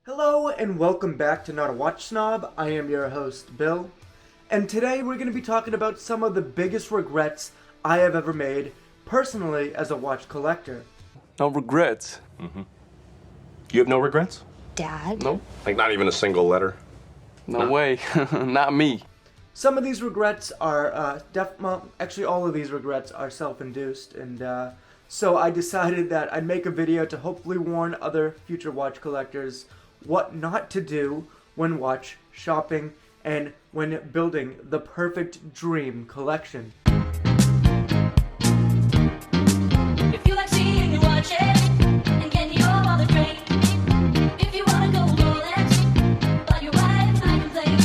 Hello and welcome back to Not a Watch Snob. I am your host, Bill. And today we're going to be talking about some of the biggest regrets I have ever made, personally, as a watch collector. No regrets. You have no regrets? Dad? No. Like not even a single letter? No way. Not me. Some of these regrets are, actually all of these regrets are self-induced, and so I decided that I'd make a video to hopefully warn other future watch collectors what not to do when watch shopping and when building the perfect dream collection. If you like seeing your watches and getting your wallet drained, if you wanna go Rolex, but your wife might complain.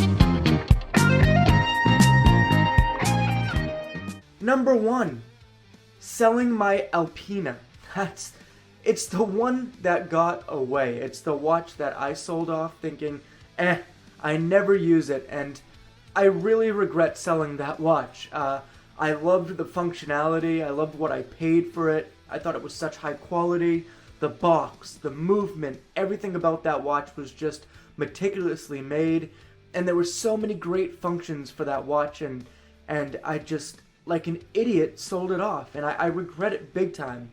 Number 1, selling my Alpena. It's the one that got away. It's the watch that I sold off thinking, I never use it, and I really regret selling that watch. I loved the functionality, I loved what I paid for it, I thought it was such high quality, the box, the movement, everything about that watch was just meticulously made, and there were so many great functions for that watch, and I just, like an idiot, sold it off, and I regret it big time.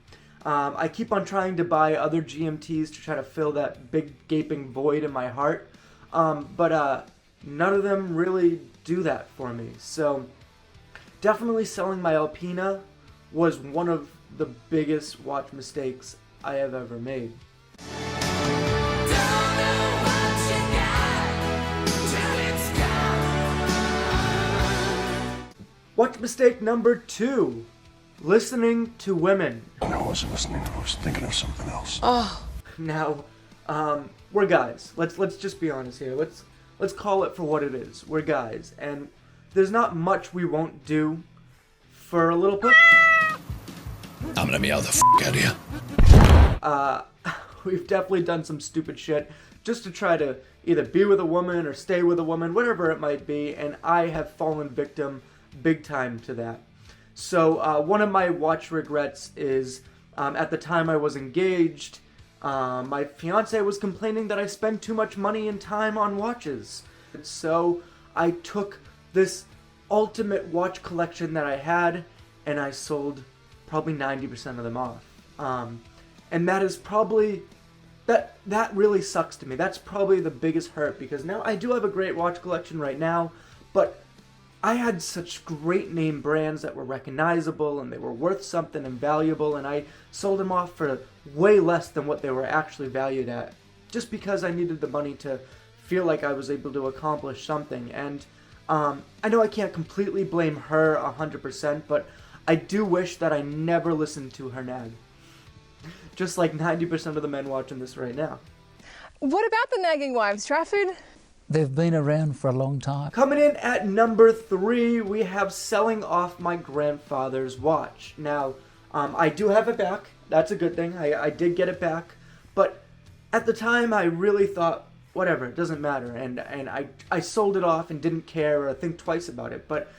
I keep on trying to buy other GMTs to try to fill that big gaping void in my heart, but none of them really do that for me. So definitely selling my Alpena was one of the biggest watch mistakes I have ever made. Watch mistake number 2, listening to women. I wasn't listening, I was thinking of something else. Now, we're guys. Let's just be honest here. Let's call it for what it is. We're guys, and there's not much we won't do for a little I'm gonna meow the out of you. We've definitely done some stupid shit just to try to either be with a woman or stay with a woman, whatever it might be, and I have fallen victim big time to that. So one of my watch regrets is at the time I was engaged, my fiance was complaining that I spend too much money and time on watches. So I took this ultimate watch collection that I had and I sold probably 90% of them off. And that is probably, that really sucks to me. That's probably the biggest hurt, because now I do have a great watch collection right now, but I had such great name brands that were recognizable and they were worth something and valuable, and I sold them off for way less than what they were actually valued at, just because I needed the money to feel like I was able to accomplish something. And I know I can't completely blame her 100%, but I do wish that I never listened to her nag. Just like 90% of the men watching this right now. What about the nagging wives, Trafford? They've been around for a long time. Coming in at number 3, we have selling off my grandfather's watch. Now, I do have it back. That's a good thing. I did get it back. But at the time, I really thought, whatever, it doesn't matter. And I sold it off and didn't care or think twice about it. But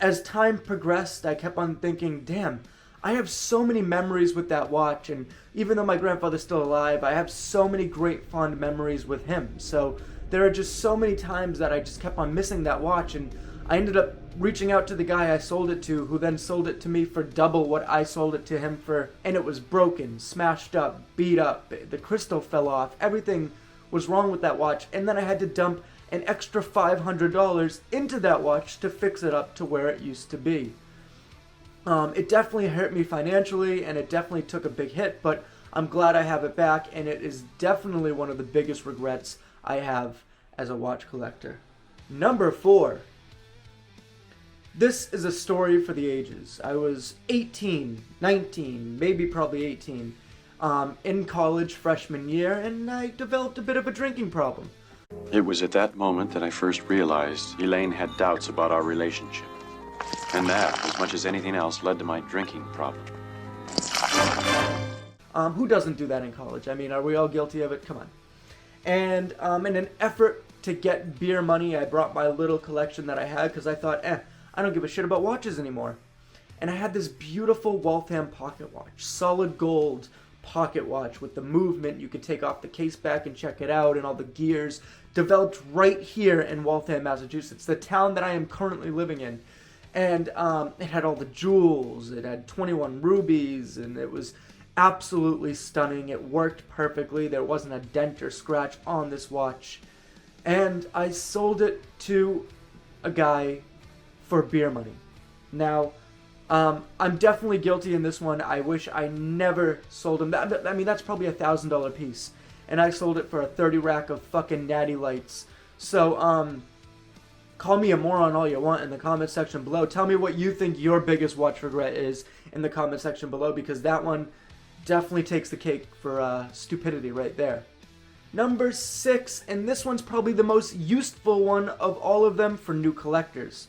as time progressed, I kept on thinking, damn, I have so many memories with that watch. And even though my grandfather's still alive, I have so many great fond memories with him. So there are just so many times that I just kept on missing that watch, and I ended up reaching out to the guy I sold it to, who then sold it to me for double what I sold it to him for, and it was broken, smashed up, beat up, the crystal fell off, everything was wrong with that watch, and then I had to dump an extra $500 into that watch to fix it up to where it used to be. It definitely hurt me financially, and it definitely took a big hit, but I'm glad I have it back, and it is definitely one of the biggest regrets I have as a watch collector. Number 4. This is a story for the ages. I was 18, 19, maybe probably 18, in college freshman year, and I developed a bit of a drinking problem. It was at that moment that I first realized Elaine had doubts about our relationship. And that, as much as anything else, led to my drinking problem. Who doesn't do that in college? I mean, are we all guilty of it? Come on. And in an effort to get beer money, I brought my little collection that I had because I thought, I don't give a shit about watches anymore. And I had this beautiful Waltham pocket watch, solid gold, pocket watch with the movement. You could take off the case back and check it out, and all the gears, developed right here in Waltham, Massachusetts, the town that I am currently living in. And it had all the jewels, it had 21 rubies, and it was absolutely stunning. It worked perfectly. There wasn't a dent or scratch on this watch. And I sold it to a guy for beer money. Now, I'm definitely guilty in this one. I wish I never sold him. I mean, that's probably $1,000 piece. And I sold it for a 30 rack of fucking natty lights. So, call me a moron all you want in the comment section below. Tell me what you think your biggest watch regret is in the comment section below, because that one definitely takes the cake for stupidity right there. Number 6, and this one's probably the most useful one of all of them for new collectors.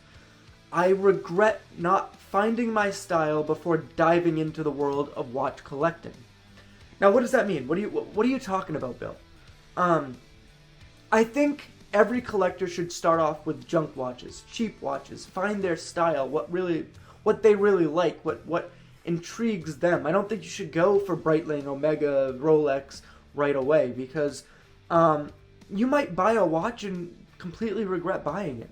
I regret not finding my style before diving into the world of watch collecting. Now, what does that mean? What are you talking about, Bill? I think every collector should start off with junk watches, cheap watches, find their style, what they really like, what intrigues them. I don't think you should go for Breitling, Omega, Rolex right away, because you might buy a watch and completely regret buying it.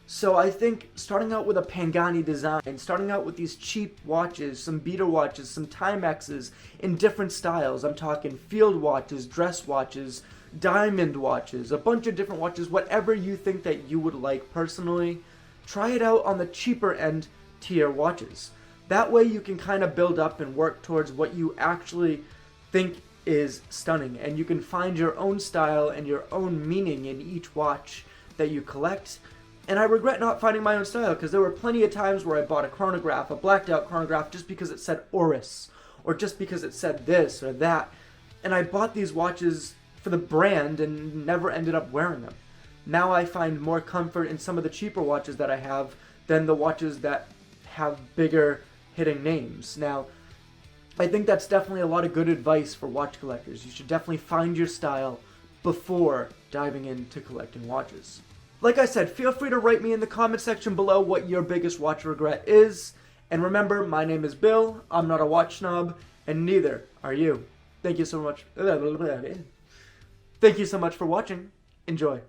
So I think starting out with a Pangani design, starting out with these cheap watches, some beater watches, some Timexes in different styles. I'm talking field watches, dress watches, diamond watches, a bunch of different watches, whatever you think that you would like personally. Try it out on the cheaper end tier watches. That way you can kind of build up and work towards what you actually think is stunning, and you can find your own style and your own meaning in each watch that you collect. And I regret not finding my own style, because there were plenty of times where I bought a chronograph, a blacked out chronograph, just because it said Oris, or just because it said this or that. And I bought these watches for the brand and never ended up wearing them. Now I find more comfort in some of the cheaper watches that I have than the watches that have bigger hitting names. Now, I think that's definitely a lot of good advice for watch collectors. You should definitely find your style before diving into collecting watches. Like I said, feel free to write me in the comment section below what your biggest watch regret is. And remember, my name is Bill, I'm not a watch snob, and neither are you. Thank you so much. Thank you so much for watching. Enjoy.